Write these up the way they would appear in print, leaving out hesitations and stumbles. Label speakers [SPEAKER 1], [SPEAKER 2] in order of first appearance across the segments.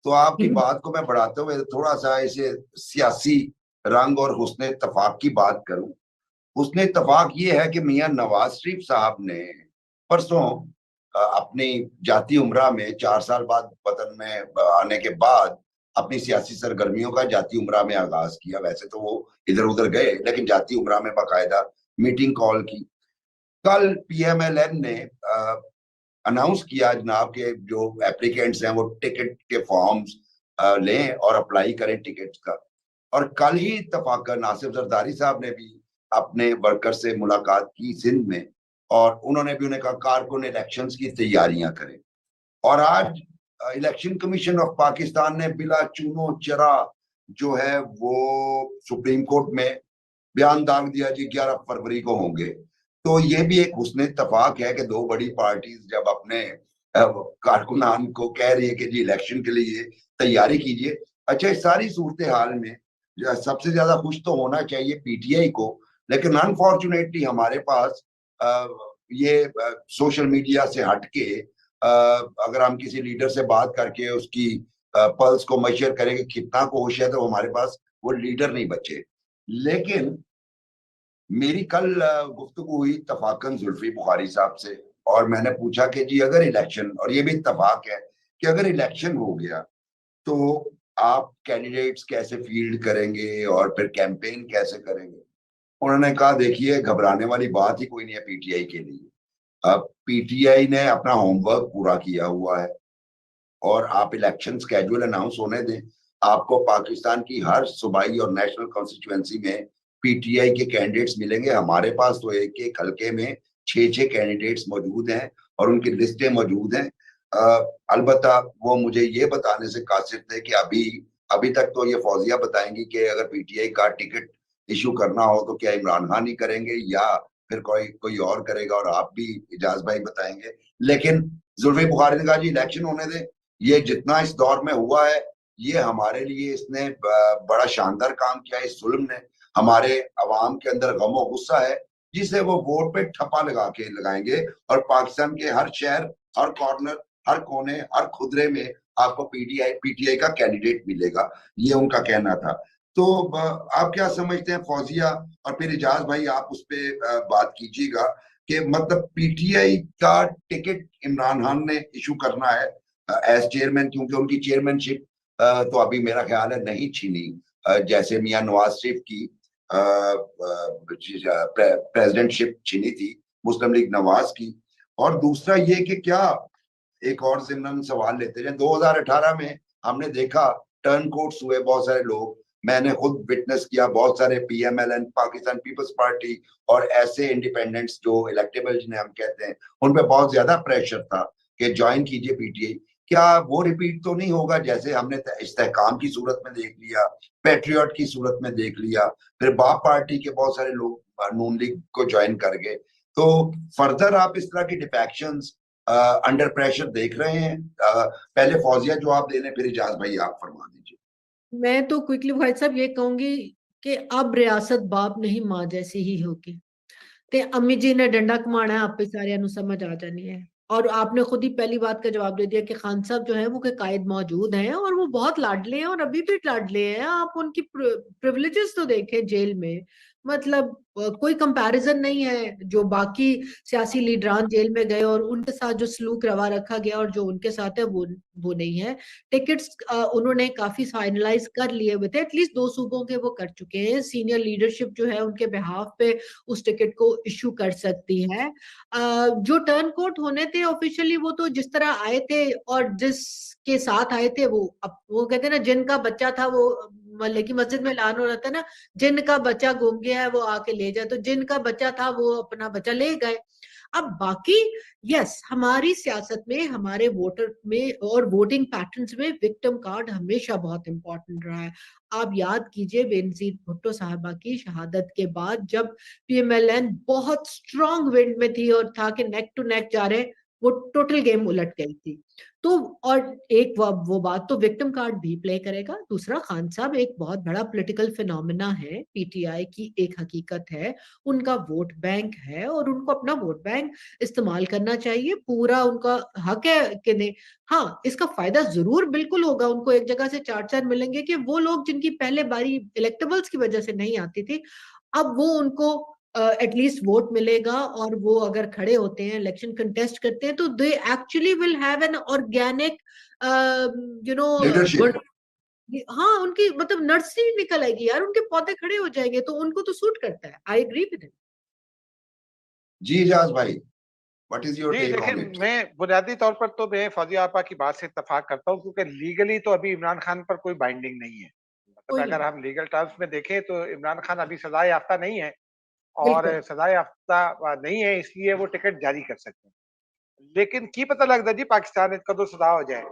[SPEAKER 1] तो आपकी बात को मैं बढ़ाते हुए थोड़ा सा इसे सियासी रंग और हुस्न इत्तफाक की बात करूं। हुस्न इत्तफाक ये है कि मियां नवाज शरीफ साहब ने परसों अपनी जाती उम्रा में 4 साल बाद वतन में आने के बाद अपनी सियासी सरगर्मियों का जाती उम्रा में आगाज किया। वैसे तो वो इधर उधर गए, लेकिन जाती उम्रा में बाकायदा मीटिंग कॉल की। कल पीएमएलएन ने अनाउंस किया जनाब के जो एप्लीकेंट्स हैं वो टिकट के फॉर्म्स लें और अप्लाई करें टिकट का। और कल ही इत्तफाकन आसिफ जरदारी साहब ने भी अपने वर्कर से मुलाकात की सिंध में, और उन्होंने भी उन्हें कहा कारकुन इलेक्शंस की तैयारियां करें। और आज इलेक्शन कमीशन ऑफ पाकिस्तान ने बिला चूनो चरा जो है वो सुप्रीम कोर्ट में बयान दाग दिया जी 11 फरवरी को होंगे। तो ये भी एक हुस्न इत्तफाक है कि दो बड़ी पार्टीज जब अपने कारकुनान को कह रही है कि जी इलेक्शन के लिए तैयारी कीजिए। अच्छा, इस सारी सूरत हाल में सबसे ज्यादा खुश तो होना चाहिए पीटीआई को, लेकिन अनफॉर्चुनेटली हमारे पास ये सोशल मीडिया से हटके अगर हम किसी लीडर से बात करके उसकी पल्स को मेजर करें कि कितना को होश है, तो हमारे पास वो लीडर नहीं बचे। लेकिन मेरी कल गुफ्तगू हुई इत्तफाकन जुल्फी बुखारी साहब से, और मैंने पूछा कि जी अगर इलेक्शन, और ये भी इत्तफाक है कि अगर इलेक्शन हो गया तो आप कैंडिडेट्स कैसे फील्ड करेंगे और फिर कैंपेन कैसे करेंगे। उन्होंने कहा देखिए घबराने वाली बात ही कोई नहीं है पीटीआई के लिए। अब पीटीआई ने अपना होमवर्क पूरा किया हुआ है, और आप इलेक्शन स्केड्यूल अनाउंस होने दें। आपको पाकिस्तान की हर सूबाई और नेशनल कॉन्स्टिट्यूएंसी में पीटीआई के कैंडिडेट्स मिलेंगे। हमारे पास तो एक एक हल्के में 6-6 कैंडिडेट्स मौजूद हैं और उनकी लिस्टें मौजूद हैं। अलबत्ता वो मुझे ये बताने से कासिर थे कि अभी अभी तक तो ये फौजिया बताएंगी कि अगर पीटीआई का टिकट इशू करना हो तो क्या इमरान खान ही करेंगे या फिर कोई कोई और करेगा, और आप भी इजाज भाई बताएंगे। लेकिन जुल्फी बुखारी ने कहा जी इलेक्शन होने दें। ये जितना इस दौर में हुआ है, ये हमारे लिए इसने बड़ा शानदार काम किया। इस जुल्म ने हमारे अवाम के अंदर गम और गुस्सा है, जिसे वो वोट पे ठप्पा लगा के लगाएंगे, और पाकिस्तान के हर शहर, हर कॉर्नर, हर कोने, हर खुदरे में आपको पीटीआई का कैंडिडेट मिलेगा। ये उनका कहना था। तो आप क्या समझते हैं फौजिया, और फिर इजाज भाई आप उस पर बात कीजिएगा कि मतलब पीटीआई का टिकट इमरान खान ने इशू करना है एज चेयरमैन, क्योंकि उनकी चेयरमैनशिप तो अभी मेरा ख्याल है नहीं छीनी, जैसे मियां नवाज शरीफ की प्रेसिडेंटशिप छीनी थी मुस्लिम लीग नवाज की। और दूसरा ये कि क्या एक और जिम्नन सवाल लेते हैं, 2018 में हमने देखा टर्न कोट्स हुए बहुत सारे लोग, मैंने खुद विटनेस किया, बहुत सारे पीएमएलएन, पाकिस्तान पीपल्स पार्टी और ऐसे इंडिपेंडेंट्स जो इलेक्टेबल जिन्हें हम कहते हैं, उन पे बहुत ज्यादा प्रेशर था कि ज्वाइन कीजिए पीटीआई। क्या वो रिपीट तो नहीं होगा जैसे हमने इस्तेहकाम की सूरत में देख लिया, पैट्रियट की सूरत में देख लिया, फिर बाप पार्टी के बहुत सारे लोग नून लीग को ज्वाइन कर गए। तो फर्दर आप इस तरह की डिफेक्शंस अंडर प्रेशर देख रहे हैं? पहले फौजिया जवाब देने, फिर इजाज भाई आप फरमा दीजिए।
[SPEAKER 2] मैं तो क्विकली भाई साहब ये कहूंगी कि अब रियासत बाप नहीं माँ जैसी ही होगी। ते अम्मी जी ने डंडा कमाना है, आप पे सारिਆਂ ਨੂੰ समझ आ जानी है। और आपने खुद ही पहली बात का जवाब दे दिया कि खान साहब जो है वो के कायद मौजूद हैं और वो बहुत लाडले हैं और अभी भी लाडले हैं। आप उनकी प्रिविलेजेस तो देखें जेल में, मतलब कोई कंपैरिजन नहीं है। जो बाकी सियासी लीडरान जेल में गए और उनके साथ जो सलूक रवा रखा गया और जो उनके साथ है वो नहीं है। टिकट्स उन्होंने काफी फाइनलाइज कर लिए हुए थे, एटलीस्ट 2 सूबों के वो कर चुके हैं। सीनियर लीडरशिप जो है उनके बिहाफ पे उस टिकट को इशू कर सकती है। जो टर्न कोट होने थे ऑफिशियली वो तो जिस तरह आए थे और जिसके साथ आए थे वो, अब वो कहते हैं ना जिनका बच्चा था वो, मल्ले की मस्जिद में ऐलान हो रहा था ना, जिनका बच्चा गुम गया है वो आके ले जाए, तो जिनका बच्चा था वो अपना बच्चा ले गए। अब बाकी यस, हमारी सियासत में, हमारे वोटर में और वोटिंग पैटर्न्स में विक्टिम कार्ड हमेशा बहुत इंपॉर्टेंट रहा है। आप याद कीजिए बेनजीर भुट्टो साहबा की शहादत के बाद जब पीएमएलएन बहुत स्ट्रांग विंड में थी और था कि नेक टू नेक जा रहे, वो टोटल गेम उलट गई थी। तो और एक वो बात तो विक्टिम कार्ड भी प्ले करेगा। दूसरा, खान साहब एक बहुत बड़ा पॉलिटिकल फिनोमिना है, पीटीआई की एक हकीकत है, उनका वोट बैंक है और उनको अपना वोट बैंक इस्तेमाल करना चाहिए, पूरा उनका हक है कि नहीं। हाँ, इसका फायदा जरूर बिल्कुल होगा उनको, एक जगह से चार चार मिलेंगे कि वो लोग जिनकी पहले बारी इलेक्टेबल्स की वजह से नहीं आती थी, अब वो उनको एटलीस्ट वोट मिलेगा, और वो अगर खड़े होते हैं, इलेक्शन कंटेस्ट करते हैं, तो they actually will have an organic you know
[SPEAKER 1] leadership.
[SPEAKER 2] हाँ, उनकी मतलब नर्सरी निकल आएगी यार, उनके पौधे खड़े हो जाएंगे, तो उनको तो सूट करता है। I agree with
[SPEAKER 1] ji Ijaz भाई, what is your
[SPEAKER 3] ji
[SPEAKER 1] take
[SPEAKER 3] देखिए,
[SPEAKER 1] ऑन इट?
[SPEAKER 3] मैं बुनियादी तौर पर तो मैं फौजिया आपा की बात से इत्तेफाक करता हूँ, क्योंकि लीगली तो अभी इमरान खान पर कोई बाइंडिंग नहीं है। मतलब
[SPEAKER 2] कोई
[SPEAKER 3] अगर
[SPEAKER 2] नहीं।
[SPEAKER 3] हम लीगल टर्म्स में देखें तो इमरान खान अभी सजा याफ्ता नहीं है, और
[SPEAKER 2] बिल्कुल।
[SPEAKER 3] सजा याफ्ता नहीं है इसलिए वो टिकट जारी कर सकते हैं। लेकिन की पता लगता जी पाकिस्तान कदों सजा हो जाए।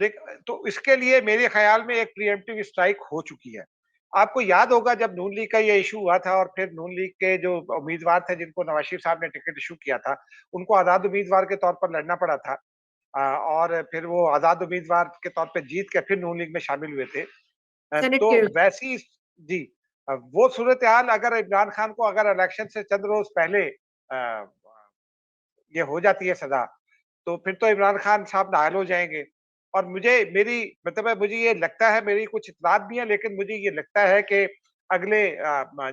[SPEAKER 3] लेकिन तो इसके लिए मेरे ख्याल में एक प्रीएम्प्टिव स्ट्राइक हो चुकी है। आपको याद होगा जब नून लीग का ये इशू हुआ था, और फिर नून लीग के जो उम्मीदवार थे जिनको नवाज शरीफ साहब ने टिकट इशू किया था, उनको आजाद उम्मीदवार के तौर पर लड़ना पड़ा था। और फिर वो आजाद उम्मीदवार के तौर पर जीत के फिर नून लीग में शामिल हुए थे।
[SPEAKER 2] सेनेट
[SPEAKER 3] तो
[SPEAKER 2] के।
[SPEAKER 3] वैसी जी वो सूरत हाल अगर इमरान खान को अगर इलेक्शन से चंद रोज पहले ये हो जाती है सजा, तो फिर तो इमरान खान साहब नाअहल हो जाएंगे। और मुझे मेरी मतलब है, मुझे ये लगता है, मेरी कुछ इत्तलात भी है, लेकिन मुझे ये लगता है कि अगले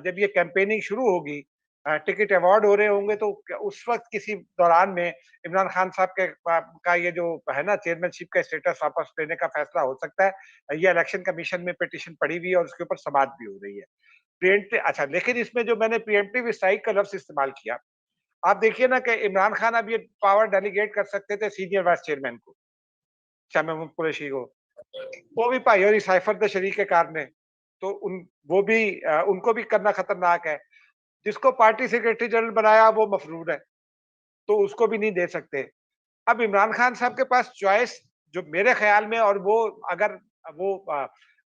[SPEAKER 3] जब ये कैंपेनिंग शुरू होगी, टिकट अवार्ड हो रहे होंगे, तो उस वक्त किसी दौरान में इमरान खान साहब के का ये जो है ना चेयरमैनशिप का स्टेटस वापस लेने का फैसला हो सकता है। ये इलेक्शन कमीशन में पिटीशन पड़ी हुई है और उसके ऊपर समाअत भी हो रही है। प्रिएम्प्टिव, अच्छा, लेकिन इसमें जो मैंने प्रिएम्प्टिव स्ट्राइक का लफ्ज इस्तेमाल किया, आप देखिए ना कि इमरान खान अब ये पावर डेलीगेट कर सकते थे सीनियर वाइस चेयरमैन को, शाह महमूद कुरैशी को। वो भी भाई और साइफर द शरीक के कार ने, तो वो भी उनको भी करना खतरनाक है। जिसको पार्टी सेक्रेटरी जनरल बनाया वो मफरूर है, तो उसको भी नहीं दे सकते। अब इमरान खान साहब के पास चॉइस जो मेरे ख्याल में, और वो अगर वो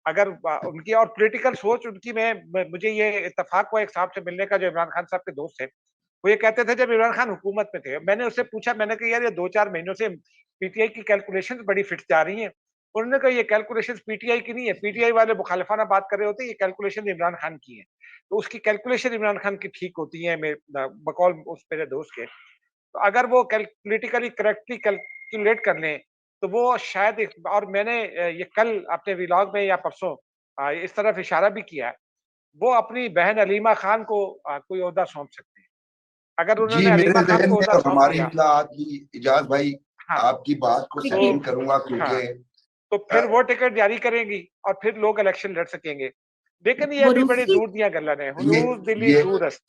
[SPEAKER 3] अगर उनकी और पॉलिटिकल सोच उनकी, मुझे ये इत्तेफाक हुआ एक साहब से मिलने का जो इमरान खान साहब के दोस्त थे। वो ये कहते थे जब इमरान खान हुकूमत में थे, मैंने उससे पूछा, मैंने कहा यार ये 2-4 महीनों से पीटीआई की कैलकुलेशंस बड़ी फिट जा रही हैं। उन्होंने कहा ये कैलकुलेशंस पीटीआई की नहीं है, पीटीआई वाले मुखालिफाना बात कर रहे होते हैं, ये कैलकुलेशन इमरान खान की है। तो उसकी कैलकुलेशन इमरान खान की ठीक होती है, बकौल उस मेरे दोस्त के। तो अगर वो पॉलिटिकली करेक्टली कैलकुलेट कर लें, तो वो शायद और मैंने ये कल अपने व्लॉग में या परसों इस तरफ इशारा भी किया है, वो अपनी बहन अलीमा खान को कोई ओहदा सौंप सकते हैं। अगर
[SPEAKER 1] जी
[SPEAKER 3] उन्होंने
[SPEAKER 1] मेरे
[SPEAKER 3] अलीमा खान
[SPEAKER 1] जहन
[SPEAKER 3] को
[SPEAKER 1] में
[SPEAKER 3] ओहदा
[SPEAKER 1] और
[SPEAKER 3] सौंप
[SPEAKER 1] हमारी
[SPEAKER 3] दिया,
[SPEAKER 1] इत्तलात की, इजाज भाई
[SPEAKER 3] हाँ,
[SPEAKER 1] आपकी बात को
[SPEAKER 3] तो
[SPEAKER 1] सेकंड करूंगा
[SPEAKER 3] हाँ,
[SPEAKER 1] क्योंकि
[SPEAKER 3] तो फिर वो टिकट जारी करेंगी और फिर लोग इलेक्शन लड़ सकेंगे। लेकिन ये
[SPEAKER 2] वो
[SPEAKER 3] अभी बड़ी
[SPEAKER 2] रूसी।
[SPEAKER 3] दूर दियां गल्लां हैं,
[SPEAKER 1] ये
[SPEAKER 3] हुनूर दिली
[SPEAKER 1] ये
[SPEAKER 3] दूरस्त।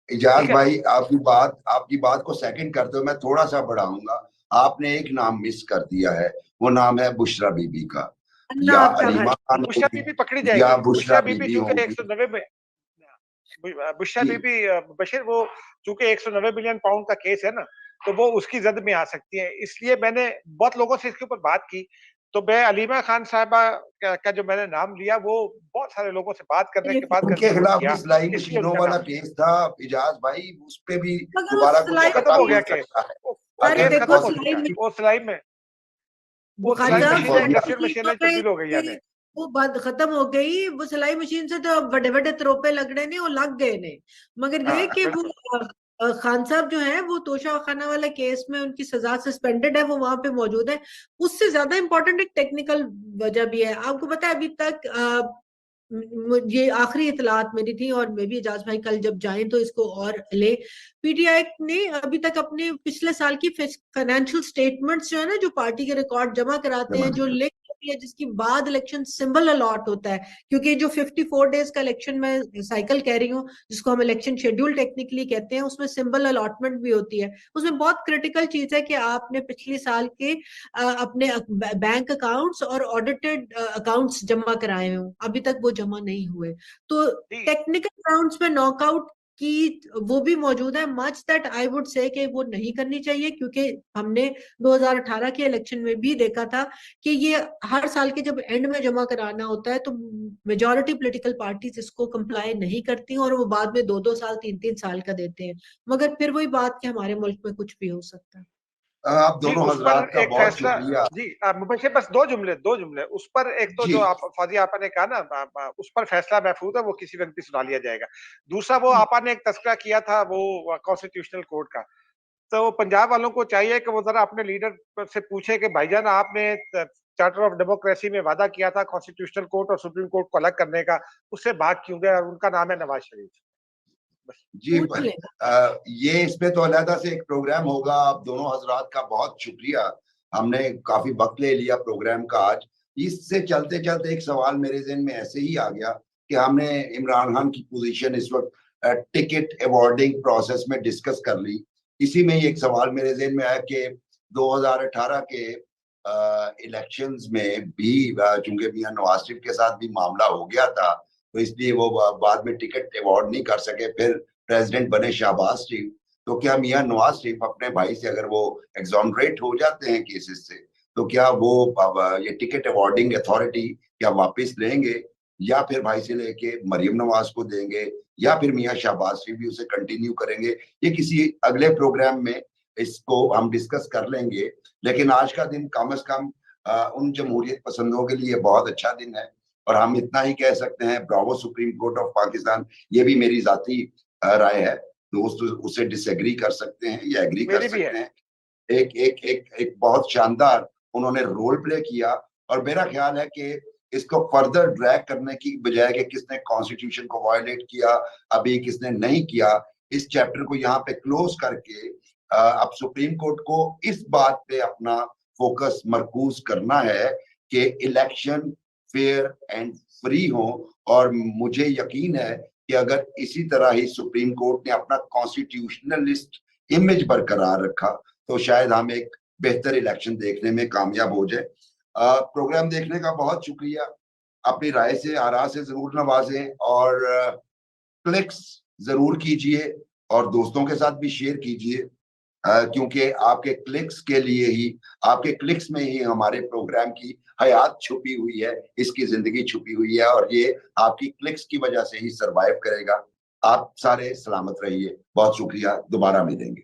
[SPEAKER 1] इजाज
[SPEAKER 3] ठीक है।
[SPEAKER 1] भाई आपकी बात को सेकंड करते हुए मैं थोड़ा सा बढ़ाऊंगा। आपने एक नाम मिस कर दिया है, वो नाम है बुशरा बीबी का।
[SPEAKER 2] अल्लाह
[SPEAKER 1] या
[SPEAKER 2] आपका
[SPEAKER 1] अलीमा
[SPEAKER 2] भला।
[SPEAKER 1] खान
[SPEAKER 3] बुशरा
[SPEAKER 1] होगी
[SPEAKER 3] बीबी पकड़ी
[SPEAKER 1] या
[SPEAKER 3] जाएगी,
[SPEAKER 1] बुशरा
[SPEAKER 3] बुशरा बीबी
[SPEAKER 1] बीबी
[SPEAKER 3] चूंकि
[SPEAKER 1] होगी।
[SPEAKER 3] 190 में, बुशरा
[SPEAKER 1] जी
[SPEAKER 3] बीबी बशीर वो चूंकि 190 मिलियन पाउंड का केस है ना, तो वो उसकी जद में आ सकती है। इसलिए मैंने बहुत लोगों से इसके ऊपर बात की। तो मैं अलीमा खान साहबा का जो मैंने नाम लिया, वो बहुत सारे लोगों से बात करने के बाद
[SPEAKER 1] उनके
[SPEAKER 3] कंक्लूड
[SPEAKER 1] खिलाफ भी
[SPEAKER 3] किया,
[SPEAKER 1] सिलाई
[SPEAKER 3] इसलिए
[SPEAKER 1] मशीनों
[SPEAKER 3] उनका
[SPEAKER 1] वाला
[SPEAKER 3] नाम लिया।
[SPEAKER 1] केस था इजाज भाई, उस पे भी
[SPEAKER 2] मगर उस
[SPEAKER 1] दोबारा कुछ
[SPEAKER 3] वो
[SPEAKER 2] सिलाई
[SPEAKER 3] खत्म
[SPEAKER 1] सजा
[SPEAKER 3] हो
[SPEAKER 1] मिल
[SPEAKER 3] गया
[SPEAKER 2] मशीन,
[SPEAKER 3] केस।
[SPEAKER 1] सकता है
[SPEAKER 2] अरे
[SPEAKER 3] केस
[SPEAKER 1] अगर
[SPEAKER 2] देखो
[SPEAKER 3] खत्म हो
[SPEAKER 2] सिलाई
[SPEAKER 3] चुका है,
[SPEAKER 1] पॉजिटिव।
[SPEAKER 3] वो सिलाई में, वो
[SPEAKER 2] बुखार
[SPEAKER 3] सिलाई
[SPEAKER 1] जी
[SPEAKER 2] साहब
[SPEAKER 3] मशीन
[SPEAKER 2] सिलाई
[SPEAKER 3] एक
[SPEAKER 1] फौजिया।
[SPEAKER 3] नसीर
[SPEAKER 2] मशीन
[SPEAKER 3] मशीन
[SPEAKER 2] तो
[SPEAKER 3] में तब्दील हो गई
[SPEAKER 2] गई,
[SPEAKER 3] यानी।
[SPEAKER 2] वो बंद खत्म हो गई। वो सिलाई मशीन से तो बड़े बड़े तरोपे लगने ने, वो लग गए ने। मगर ये
[SPEAKER 3] हाँ
[SPEAKER 2] कि वो
[SPEAKER 3] बिल्कुल।
[SPEAKER 2] खान साहब जो है वो तोशा खाना वाले केस में उनकी सजा सस्पेंडेड है, वो वहां पे मौजूद है। उससे ज्यादा इंपॉर्टेंट एक टेक्निकल वजह भी है। आपको पता है अभी तक ये आखिरी इतलात मेरी थी, और मे भी एजाज भाई कल जब जाएं तो इसको और ले। पीटीआई ने अभी तक अपने पिछले साल की फाइनेंशियल स्टेटमेंट्स जो है ना, जो पार्टी के रिकॉर्ड जमा कराते हैं, जो लिंक होती है जिसकी बाद इलेक्शन सिंबल अलॉट होता है, क्योंकि जो 54 डेज का इलेक्शन में साइकिल कह रही हूँ, जिसको हम इलेक्शन शेड्यूल टेक्निकली कहते हैं, उसमें सिंबल अलॉटमेंट भी होती है। उसमें बहुत क्रिटिकल चीज है कि आपने पिछले साल के अपने बैंक अकाउंट्स और ऑडिटेड अकाउंट्स जमा कराए हो, अभी तक वो जमा नहीं हुए। तो
[SPEAKER 3] जी
[SPEAKER 2] टेक्निकल ग्राउंड्स में नॉकआउट की वो भी मौजूद है। Much that I would say कि वो नहीं करनी चाहिए, क्योंकि हमने 2018 के इलेक्शन में भी देखा था कि ये हर साल के जब एंड में जमा कराना होता है, तो मेजॉरिटी पॉलिटिकल पार्टीज इसको कंप्लाई नहीं करती, और वो बाद में 2-2 साल 3-3 साल का देते हैं। मगर फिर वही बात कि हमारे मुल्क में कुछ भी हो सकता है।
[SPEAKER 1] आप
[SPEAKER 3] जी,
[SPEAKER 1] दोनों
[SPEAKER 3] उस पर
[SPEAKER 1] हजरात का
[SPEAKER 3] एक
[SPEAKER 1] बहुत
[SPEAKER 3] फैसला
[SPEAKER 1] शुक्रिया।
[SPEAKER 3] जी मुबशर बस 2 जुमले उस पर एक तो
[SPEAKER 1] जी
[SPEAKER 3] जो आप फौजी आपा ने कहा ना उस पर फैसला महफूज है, वो किसी वक़्त भी सुना लिया जाएगा। दूसरा वो
[SPEAKER 2] हम्म,
[SPEAKER 3] आपा ने एक तज़किरा किया था वो कॉन्स्टिट्यूशनल कोर्ट का, तो पंजाब वालों को चाहिए कि वो ज़रा अपने लीडर से पूछे कि भाईजान आपने चार्टर ऑफ डेमोक्रेसी में वादा किया था कॉन्स्टिट्यूशनल कोर्ट और सुप्रीम कोर्ट को अलग करने का, उससे भाग क्यों गए? और उनका नाम है नवाज़ शरीफ। बस।
[SPEAKER 1] जी
[SPEAKER 2] पूछ लेगा।
[SPEAKER 1] ये इस पे तो अलहदा से एक प्रोग्राम होगा। आप दोनों हजरात का बहुत शुक्रिया। हमने काफी वक्त ले लिया प्रोग्राम का आज। इससे चलते चलते एक सवाल मेरे जहन में ऐसे ही आ गया कि हमने इमरान खान की पोजीशन इस वक्त टिकट अवॉर्डिंग प्रोसेस में डिस्कस कर ली। इसी में ही एक सवाल मेरे जहन में आया कि 2018 के इलेक्शंस में भी चूंकि मियां नवाज शरीफ के साथ भी मामला हो गया था, तो इसलिए वो बाद में टिकट अवॉर्ड नहीं कर सके। फिर प्रेसिडेंट बने शहबाज शरीफ। तो क्या मियां नवाज शरीफ अपने भाई से अगर वो एग्जॉनरेट हो जाते हैं केसेस से, तो क्या वो ये टिकट अवॉर्डिंग अथॉरिटी क्या वापस लेंगे, या फिर भाई से लेके मरियम नवाज को देंगे, या फिर मियां शहबाज शरीफ भी उसे कंटिन्यू करेंगे? ये किसी अगले प्रोग्राम में इसको हम डिस्कस कर लेंगे। लेकिन आज का दिन कम से कम उन जमहूरियत पसंदों के लिए बहुत अच्छा दिन है। और हम इतना ही कह सकते हैं, Bravo supreme court of Pakistan. ये भी मेरी जाती राय है, दोस्त उसे डिसएग्री कर सकते हैं या एग्री कर
[SPEAKER 3] मेरी भी है।
[SPEAKER 1] सकते हैं। एक एक एक एक बहुत शानदार उन्होंने रोल प्ले किया। और मेरा ख्याल है कि इसको फर्दर ड्रैग करने की बजाय कि किसने कॉन्स्टिट्यूशन को वायलेट किया, अभी किसने नहीं किया, इस चैप्टर को यहाँ पे क्लोज करके अब सुप्रीम कोर्ट को इस बात पे अपना फोकस मरकूज करना है कि इलेक्शन फेयर एंड फ्री हो। और मुझे यकीन है कि अगर इसी तरह ही सुप्रीम कोर्ट ने अपना कॉन्स्टिट्यूशनलिस्ट इमेज बरकरार रखा, तो शायद हम एक बेहतर इलेक्शन देखने में कामयाब हो जाए। प्रोग्राम देखने का बहुत शुक्रिया। अपनी राय से, आरा से जरूर नवाजें, और क्लिक्स जरूर कीजिए और दोस्तों के साथ भी शेयर कीजिए, क्योंकि आपके क्लिक्स के लिए ही, आपके क्लिक्स में ही हमारे प्रोग्राम की हयात छुपी हुई है, इसकी जिंदगी छुपी हुई है, और ये आपकी क्लिक्स की वजह से ही सरवाइव करेगा। आप सारे सलामत रहिए। बहुत शुक्रिया। दोबारा मिलेंगे।